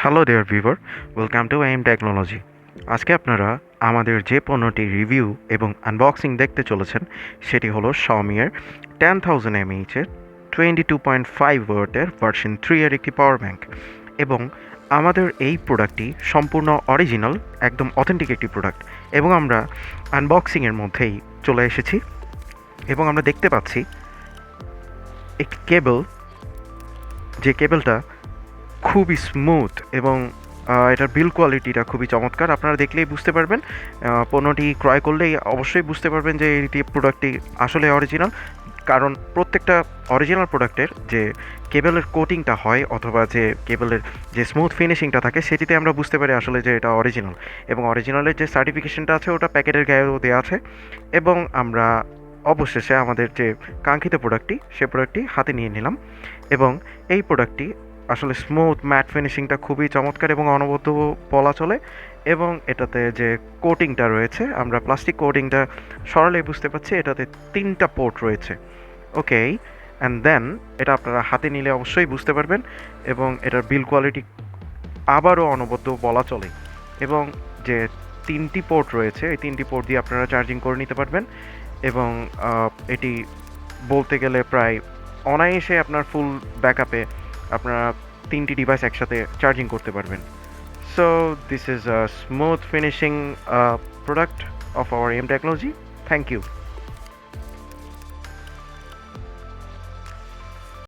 Hello there viewer, welcome to M technology. আজকে আপনারা আমাদের যে পণ্যটি রিভিউ এবং আনবক্সিং দেখতে চলেছেন সেটি হলো Xiaomi এর 10000mAh এর 22.5 ওয়াটের ভার্সন 3 এর একটি পাওয়ার ব্যাংক। এবং আমাদের এই প্রোডাক্টটি সম্পূর্ণ অরিজিনাল, একদম অথেন্টিক একটি প্রোডাক্ট। এবং আমরা আনবক্সিংয়ের মধ্যেই চলে এসেছি এবং আমরা দেখতে পাচ্ছি একটি কেবল, যে কেবলটা খুবই স্মুথ এবং এটার বিল্ড কোয়ালিটিটা খুবই চমৎকার। আপনারা দেখলেই বুঝতে পারবেন, পণ্যটি ক্রয় করলেই অবশ্যই বুঝতে পারবেন যে এটি প্রোডাক্টটি আসলে অরিজিনাল। কারণ প্রত্যেকটা অরিজিনাল প্রোডাক্টের যে কেবলের কোটিংটা হয় অথবা যে কেবলের যে স্মুথ ফিনিশিংটা থাকে সেটিতে আমরা বুঝতে পারি আসলে যে এটা অরিজিনাল। এবং অরিজিনালের যে সার্টিফিকেশনটা আছে ওটা প্যাকেটের গায়েও দেওয়া আছে। এবং আমরা অবশেষে আমাদের যে কাঙ্ক্ষিত প্রোডাক্টটি সে প্রোডাক্টটি হাতে নিয়ে নিলাম। এবং এই প্রোডাক্টটি আসলে স্মুথ ম্যাট ফিনিশিংটা খুবই চমৎকার এবং অনবদ্য বলা চলে। এবং এটাতে যে কোটিংটা রয়েছে, আমরা প্লাস্টিক কোটিংটা সরলেই বুঝতে পারছি এটাতে 3টা পোর্ট রয়েছে। ওকে, অ্যান্ড দেন এটা আপনারা হাতে নিলে অবশ্যই বুঝতে পারবেন। এবং এটার বিল্ড কোয়ালিটি আবারও অনবদ্য বলা চলে। এবং যে 3টি পোর্ট রয়েছে এই 3টি পোর্ট দিয়ে আপনারা চার্জিং করে নিতে পারবেন। এবং এটি বলতে গেলে প্রায় অনায়াসে আপনার ফুল ব্যাকআপে আপনারা 3টি ডিভাইস একসাথে চার্জিং করতে পারবেন। So this is a smooth finishing product of our M technology. Thank you.